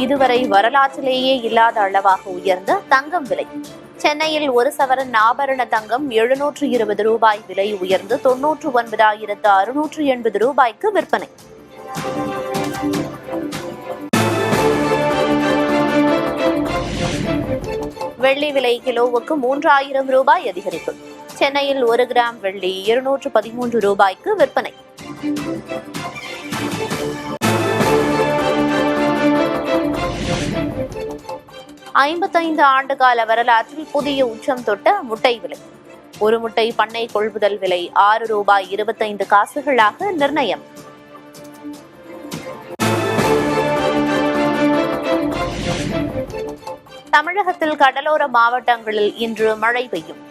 இதுவரை வரலாற்றிலேயே இல்லாத அளவாக உயர்ந்த தங்கம் விலை. சென்னையில் ஒரு சவரன் ஆபரண தங்கம் 720 ரூபாய் விலை உயர்ந்து 99,680 ரூபாய்க்கு விற்பனை. வெள்ளி விலை கிலோவுக்கு 3000 ரூபாய் அதிகரிப்பு. சென்னையில் 1 கிராம் வெள்ளி 213 ரூபாய்க்கு விற்பனை. ஆண்டுகால வரலாற்றில் புதிய உச்சம் தொட்ட முட்டை விலை. ஒரு முட்டை பண்ணை கொள்முதல் விலை 6 ரூபாய் 25 காசுகளாக நிர்ணயம். தமிழகத்தில் கடலோர மாவட்டங்களில் இன்று மழை பெய்யும்.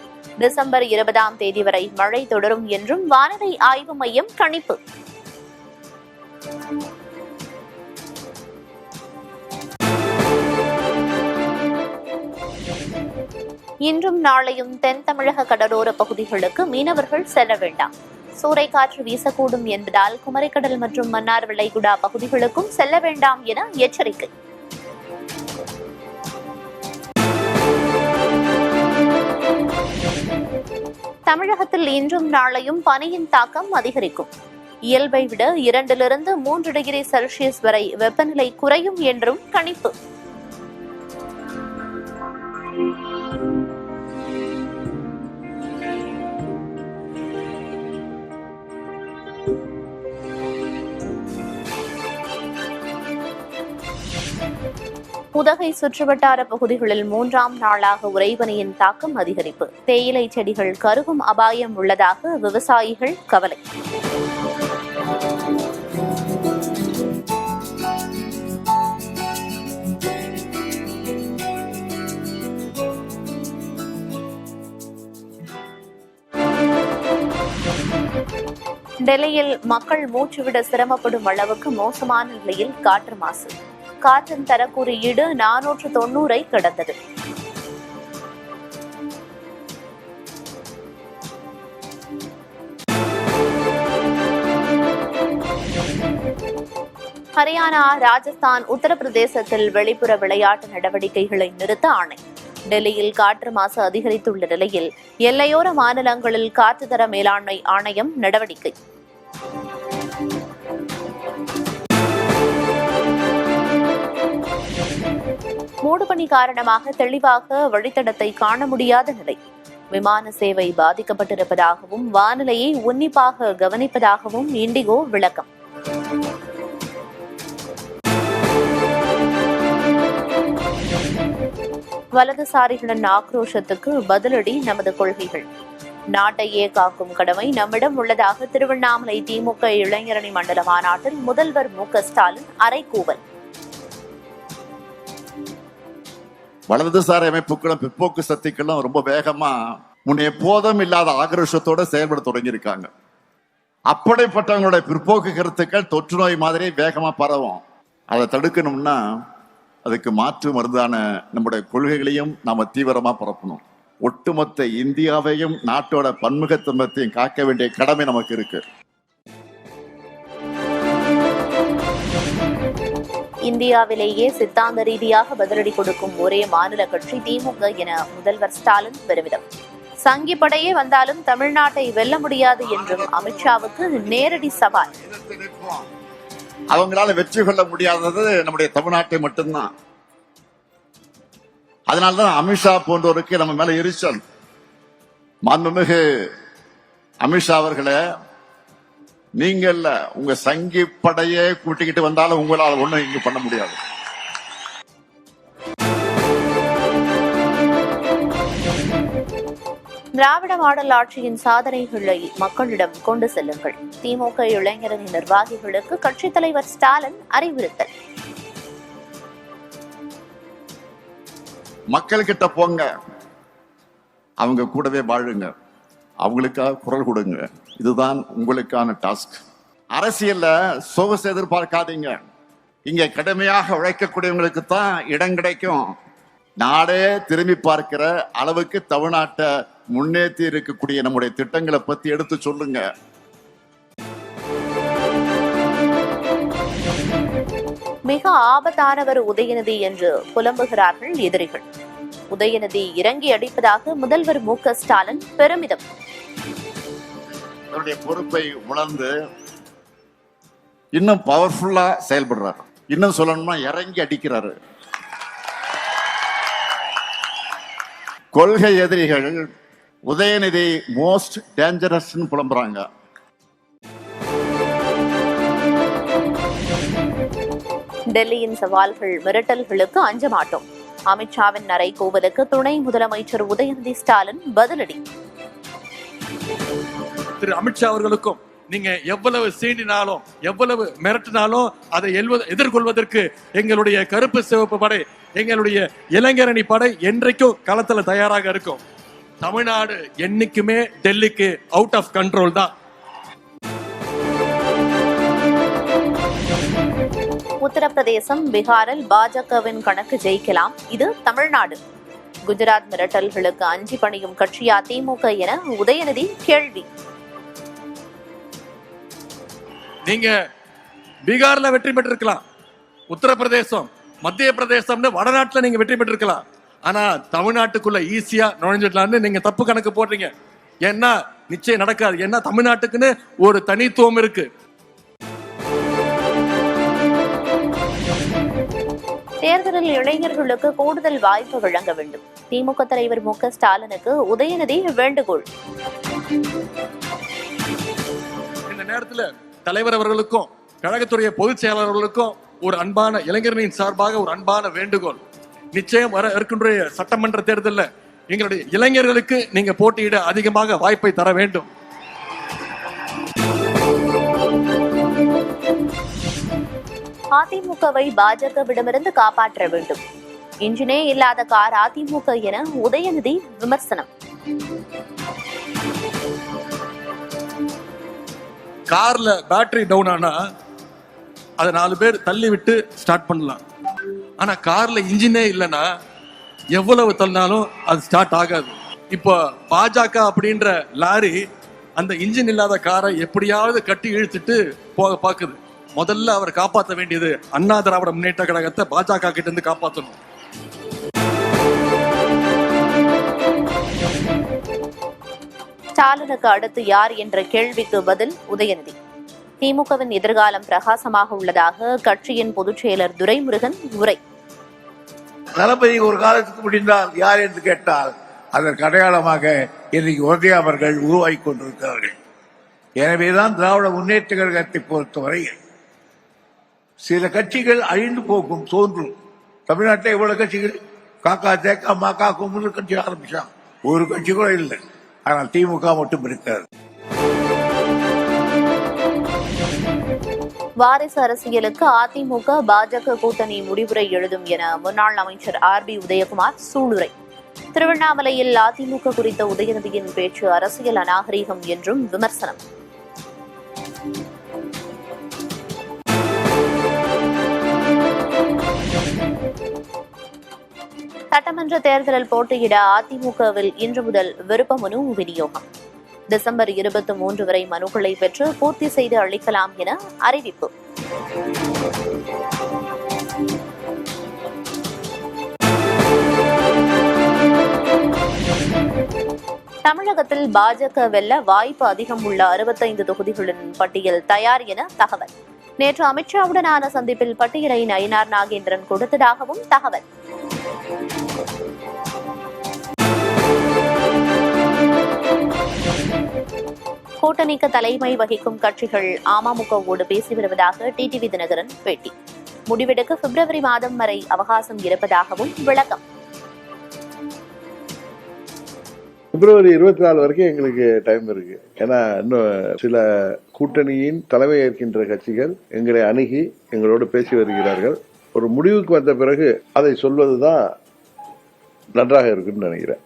டிசம்பர் 20ஆம் தேதி வரை மழை தொடரும் என்றும் வானிலை ஆய்வு மையம் கணிப்பு. இன்றும் நாளையும் தென் தமிழக கடலோர பகுதிகளுக்கு மீனவர்கள் செல்ல வேண்டாம். சூறைக்காற்று வீசக்கூடும் என்பதால் குமரிக்கடல் மற்றும் மன்னார் வளைகுடா பகுதிகளுக்கும் செல்ல வேண்டாம் என எச்சரிக்கை. தமிழகத்தில் இன்றும் நாளையும் பனியின் தாக்கம் அதிகரிக்கும். இயல்பை விட 2 to 3 டிகிரி செல்சியஸ் வரை வெப்பநிலை குறையும் என்றும் கணிப்பு. உதகை சுற்றுவட்டார பகுதிகளில் 3ஆம் நாளாக உறைபனியின் தாக்கம் அதிகரிப்பு. தேயிலை செடிகள் கருகும் அபாயம் உள்ளதாக விவசாயிகள் கவலை. டெல்லியில் மக்கள் மூச்சுவிட சிரமப்படும் அளவுக்கு மோசமான நிலையில் காற்று மாசு. காற்றின் தர குறியீடு 490 கடந்தது. ஹரியானா, ராஜஸ்தான், உத்தரப்பிரதேசத்தில் வெளிப்புற விளையாட்டு நடவடிக்கைகளை நிறுத்த ஆணை. டெல்லியில் காற்று மாசு அதிகரித்துள்ள நிலையில் எல்லையோர மாநிலங்களில் காற்று தர மேலாண்மை ஆணையம் நடவடிக்கை. மூடுபனி காரணமாக தெளிவாக வழித்தடத்தை காண முடியாத நிலை. விமான சேவை பாதிக்கப்பட்டிருப்பதாகவும் வானிலையை உன்னிப்பாக கவனிப்பதாகவும் இண்டிகோ விளக்கம். வலதுசாரிகளின் ஆக்ரோஷத்துக்கு பதிலடி நமது கொள்கைகள். நாட்டையே காக்கும் கடமை நம்மிடம் உள்ளதாக திருவண்ணாமலை திமுக இளைஞரணி மண்டல மாநாட்டில் முதல்வர் மு.க.ஸ்டாலின் அறைகூவல். வலதுசாரி அமைப்புகளும் பிற்போக்கு சக்திகளும் ரொம்ப வேகமா முன்னே எப்போதும் இல்லாத ஆக்ரோஷத்தோட செயல்பட தொடங்கியிருக்காங்க. அப்படிப்பட்டவங்களுடைய பிற்போக்கு கருத்துக்கள் தொற்று நோய் மாதிரி வேகமா பரவும். அதை தடுக்கணும்னா அதுக்கு மாற்று மருந்தான நம்முடைய கொள்கைகளையும் நாம தீவிரமா பரப்பணும். ஒட்டுமொத்த இந்தியாவையும் நாட்டோட பன்முகத்தன்மையையும் காக்க வேண்டிய கடமை நமக்கு இருக்கு. இந்தியாவிலேயே சித்தாந்த ரீதியாக பதிலடி கொடுக்கும் ஒரே மாநில கட்சி திமுக என முதல்வர் ஸ்டாலின் பெருமிதம். சங்கி படையே வந்தாலும் தமிழ்நாட்டை வெல்ல முடியாது என்றும் அமித்ஷாவுக்கு நேரடி சவால். அவங்களால வெற்றி கொள்ள முடியாதது நம்முடைய தமிழ்நாட்டை மட்டும்தான். அதனால்தான் அமித்ஷா போன்றோருக்கு நம்ம மேல எரிச்சல். மாண்புமிகு அமித்ஷா அவர்களே, நீங்க இல்ல, உங்க சங்கி படையே கூட்டிக்கிட்டு வந்தாலும் உங்களால் ஒண்ணும் இங்க பண்ண முடியாது. திராவிட மாடல் ஆட்சியின் சாதனைகளை மக்களிடம் கொண்டு செல்லுங்கள். திமுக இளைஞரணி நிர்வாகிகளுக்கு கட்சித் தலைவர் ஸ்டாலின் அறிவுறுத்தல். மக்கள் கிட்ட போங்க, அவங்க கூடவே வாழுங்க, அவங்களுக்காக குரல் கொடுங்க. இதுதான் உங்களுக்கான டாஸ்க். அரசியல்ல சொகுசு எதிர்பார்க்காதீங்க. இங்க கடுமையாக உழைக்கக்கூடியவங்களுக்கு தான் இடம் கிடைக்கும். நாடே திரும்பி பார்க்கிற அளவுக்கு தமிழ்நாட்டை முன்னேற்றி இருக்கக்கூடிய நம்முடைய திட்டங்களை பத்தி எடுத்து சொல்லுங்க. மிக ஆபத்தானவர் உதயநிதி என்று புலம்புகிறார்கள் எதிரிகள். உதயநிதி இறங்கி அடிப்பதாக முதல்வர் மு.க.ஸ்டாலின் பெருமிதம். அவருடைய பொறுப்பை உணர்ந்து இன்னும் பவர்ஃபுல்லா செயல்படுறாரு. இன்னும் சொல்லணும்னா இறங்கி அடிக்கிறாரு. கொள்கை எதிரிகள் உதயநிதி மோஸ்ட் டேஞ்சரஸ் புலம்புறாங்க. டெல்லியின் சவால்கள் மிரட்டல்களுக்கு அஞ்ச மாட்டோம். அமித்ஷாவின் நரைகோவலுக்கு துணை முதலமைச்சர் உதயநிதி ஸ்டாலின் பதிலடி. திரு அமித்ஷா அவர்களுக்கும் நீங்க எவ்வளவு சீண்டினாலும் எவ்வளவு மிரட்டினாலும் அதை எதிர்கொள்வதற்கு எங்களுடைய கருப்பு சிவப்பு படை, எங்களுடைய இளைஞரணி படை என்றைக்கும் களத்துல தயாராக இருக்கும். தமிழ்நாடு என்னைக்குமே டெல்லிக்கு அவுட் ஆஃப் கண்ட்ரோல் தான். உத்தரப்பிரதேசம், பீகாரில் பாஜகவின் கணக்கு ஜெயிக்கலாம். இது தமிழ்நாடு. குஜராத் மிரட்டல்களுக்கு அஞ்சி பணியும் கட்சியா திமுக என உதயநிதி கேள்வி. நீங்க பீகார்ல வெற்றி பெற்றிருக்கலாம், உத்தரப்பிரதேசம், மத்திய பிரதேசம்னு வடநாட்டுல நீங்க வெற்றி பெற்றிருக்கலாம். ஆனா தமிழ்நாட்டுக்குள்ள ஈஸியா நுழைஞ்சிடலாம்னு நீங்க தப்பு கணக்கு போடுறீங்க. ஏன்னா நிச்சயம் நடக்காது. ஏன்னா தமிழ்நாட்டுக்குன்னு ஒரு தனித்துவம் இருக்கு. தேர்தலில் இளைஞர்களுக்கு கூடுதல் வாய்ப்பு வழங்க வேண்டும். திமுக தலைவர் மு.க.ஸ்டாலினுக்கு உதயநிதி வேண்டுகோள். இந்த நேரத்தில் தலைவர் அவர்களுக்கும் கழகத்துடைய பொதுச் செயலாளர்களுக்கும் ஒரு அன்பான இளைஞர்களின் சார்பாக ஒரு அன்பான வேண்டுகோள். நிச்சயம் வர இருக்கின்ற சட்டமன்ற தேர்தலில் எங்களுடைய இளைஞர்களுக்கு நீங்க போட்டியிட அதிகமாக வாய்ப்பை தர வேண்டும். அதிமுகவை பாஜகவிடமிருந்து காப்பாற்ற வேண்டும். இன்ஜினே இல்லாத கார் அதிமுக என உதயநிதி விமர்சனம். கார்ல பேட்டரி டவுன் ஆனா அதை 4 பேர் தள்ளி விட்டு ஸ்டார்ட் பண்ணலாம். ஆனா கார்ல இன்ஜினே இல்லைன்னா எவ்வளவு தள்ளினாலும் அது ஸ்டார்ட் ஆகாது. இப்போ பாஜக அப்படின்ற லாரி அந்த இன்ஜின் இல்லாத காரை எப்படியாவது கட்டி இழுத்துட்டு போக பாக்குது. முதல்ல அவர் காப்பாற்ற வேண்டியது அண்ணா திராவிட முன்னேற்ற கழகத்தை பாஜக கிட்ட இருந்து காப்பாற்றணும். ஸ்டாலினுக்கு அடுத்து யார் என்ற கேள்விக்கு பதில் உதயநிதி. திமுகவின் எதிர்காலம் பிரகாசமாக உள்ளதாக கட்சியின் பொதுச் செயலர் துரைமுருகன் உரை. தளபதி ஒரு காலத்துக்கு முடிந்தால் யார் என்று கேட்டால் அதற்கு அடையாளமாக இன்றைக்கு உதய அவர்கள் உருவாகி கொண்டிருக்கிறார்கள். எனவேதான் திராவிட முன்னேற்ற கழகத்தை பொறுத்தவரையில் சில கட்சிகள் அழிந்து போகும் தோன்றும். தமிழ்நாட்டில் எவ்வளவு கட்சிகள் காக்கா தேக்கா மாக்கா கும்பு கட்சி ஆரம்பிச்சான், ஒரு கட்சி கூட இல்லை. ஆனால் திமுக மட்டும் இருக்கிறது. வாரிசு அரசியலுக்கு அதிமுக பாஜக கூட்டணி முடிவுரை எழுதும் என முன்னாள் அமைச்சர் ஆர்.பி. உதயகுமார் சூளுரை. திருவண்ணாமலையில் அதிமுக குறித்த உதயநிதியின் பேச்சு அரசியல் அநாகரீகம் என்றும் விமர்சனம். சட்டமன்ற தேர்தலில் போட்டியிட அதிமுகவில் இன்று முதல் விருப்ப மனு விநியோகம். டிசம்பர் 23 வரை மனுக்களை பெற்று பூர்த்தி செய்து அளிக்கலாம் என அறிவிப்பு. தமிழகத்தில் பாஜக வெல்ல வாய்ப்பு அதிகம் உள்ள 65 தொகுதிகளின் பட்டியல் தயார் என தகவல். நேற்று அமித்ஷாவுடனான சந்திப்பில் பட்டியலை நயினார் நாகேந்திரன் கொடுத்ததாகவும் தகவல். கூட்டணிக்கு தலைமை வகிக்கும் கட்சிகள் அமமுகவோடு பேசி வருவதாக டிடிவி தினகரன் பேட்டி. முடிவெடுக்க பிப்ரவரி மாதம் வரை அவகாசம் இருப்பதாகவும் விளக்கம். பிப்ரவரி 24 வரைக்கும் எங்களுக்கு டைம் இருக்கு. ஏன்னா இன்னும் சில கூட்டணியின் தலைமை ஏற்கின்ற கட்சிகள் எங்களை அணுகி எங்களோடு பேசி வருகிறார்கள். ஒரு முடிவுக்கு வந்த பிறகு அதை சொல்வதுதான் நன்றாக இருக்குன்னு நினைக்கிறேன்.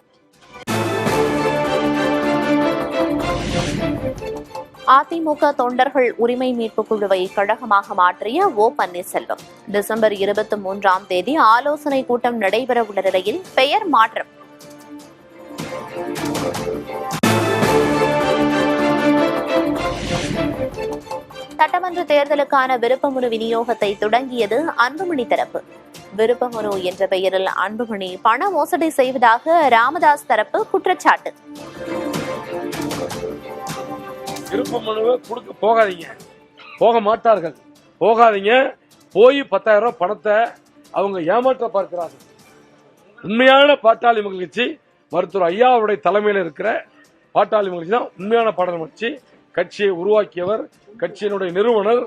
அதிமுக தொண்டர்கள் உரிமை மீட்பு குழுவை கழகமாக மாற்றிய ஓ பன்னீர்செல்வம். டிசம்பர் 23ஆம் தேதி ஆலோசனை கூட்டம் நடைபெற உள்ள நிலையில் பெயர் மாற்றம். சட்டமன்ற சட்டமன்ற தேர்தலுக்கான விருப்பமனு விநியோகத்தை தொடங்கியது அன்புமணி தரப்பு. விருப்பமனு என்ற பெயரில் அன்புமணி பண மோசடி செய்வதாக ராமதாஸ் தரப்பு குற்றச்சாட்டு. விருப்ப மனுவை கொடுக்க போகாதீங்க, போக மாட்டார்கள், போகாதீங்க. போய் 10,000 ரூபாய் பணத்தை அவங்க ஏமாற்ற பார்க்கிறார்கள். உண்மையான பாட்டாளி மக்கள் கட்சி மருத்துவர் ஐயாவுடைய தலைமையில் இருக்கிற பாட்டாளி மக்கள் கட்சி தான் உண்மையான பாட்டாளி கட்சி. கட்சியை உருவாக்கியவர், கட்சியினுடைய நிறுவனர்.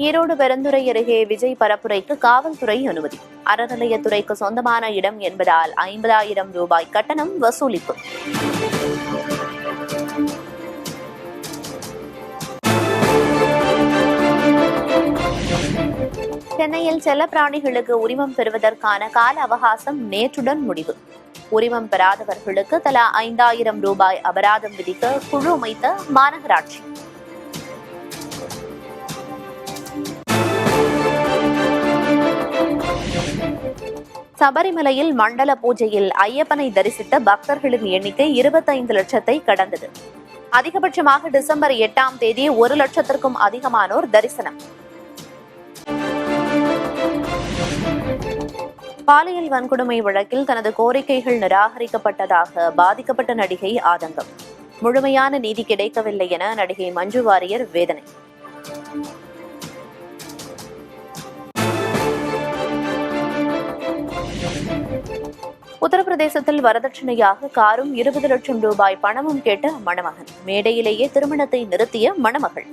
ஈரோடு பெருந்துறை அருகே விஜய் பரப்புரைக்கு காவல்துறை அனுமதி. அறநிலையத்துறைக்கு சொந்தமான இடம் என்பதால் 50,000 ரூபாய் கட்டணம் வசூலிப்பு. சென்னையில் செல்லப்பிராணிகளுக்கு உரிமம் பெறுவதற்கான கால அவகாசம் நேற்றுடன் முடிவு. உரிமம் பெறாதவர்களுக்கு தலா 5,000 ரூபாய் அபராதம் விதிக்க குழு அமைத்த மாநகராட்சி. சபரிமலையில் மண்டல பூஜையில் ஐயப்பனை தரிசித்த பக்தர்களின் எண்ணிக்கை 25 லட்சத்தை கடந்தது. அதிகபட்சமாக டிசம்பர் 8ஆம் தேதி 1 லட்சத்திற்கும் அதிகமானோர் தரிசனம். பாலியல் வன்கொடுமை வழக்கில் தனது கோரிக்கைகள் நிராகரிக்கப்பட்டதாக பாதிக்கப்பட்ட நடிகை ஆதங்கம். முழுமையான நீதி கிடைக்கவில்லை என நடிகை மஞ்சு வாரியர் வேதனை. உத்தரப்பிரதேசத்தில் வரதட்சணையாக காரும் 20 லட்சம் ரூபாய் பணமும் கேட்ட மணமகன். மேடையிலேயே திருமணத்தை நிறுத்திய மணமகள்.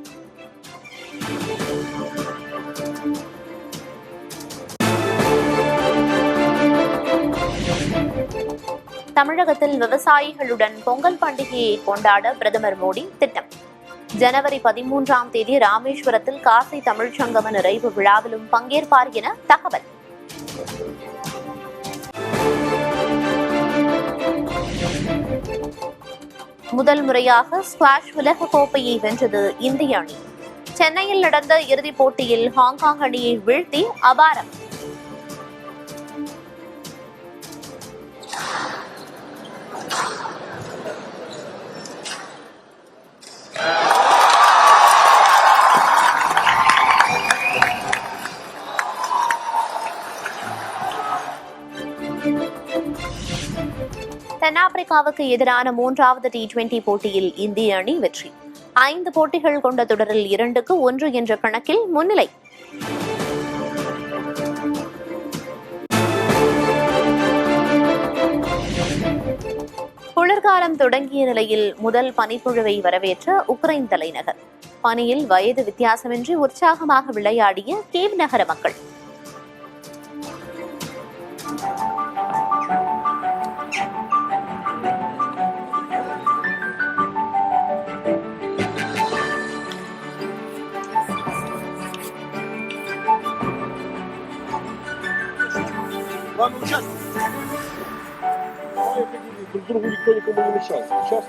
தமிழகத்தில் விவசாயிகளுடன் பொங்கல் பண்டிகையை கொண்டாட பிரதமர் மோடி திட்டம். ஜனவரி 13ஆம் தேதி ராமேஸ்வரத்தில் காசி தமிழ்ச்சங்கம நிறைவு விழாவிலும் பங்கேற்பார் என தகவல். முதல் முறையாக ஸ்குவாஷ் உலக கோப்பையை வென்றது இந்திய அணி. சென்னையில் நடந்த இறுதிப் போட்டியில் ஹாங்காங் அணியை வீழ்த்தி அபாரம். தென்னாப்பிரிக்காவுக்கு எதிரான 3வது T20 போட்டியில் இந்திய அணி வெற்றி. 5 போட்டிகள் கொண்ட தொடரில் 2-1 என்ற கணக்கில் முன்னிலை. குளிர்காலம் தொடங்கிய நிலையில் முதல் பனிப்புழுவை வரவேற்ற உக்ரைன் தலைநகர். பனியில் வயது வித்தியாசமின்றி உற்சாகமாக விளையாடிய கீவ் நகர மக்கள். Vamos, сейчас. Друг другу никто никому не мешал. Сейчас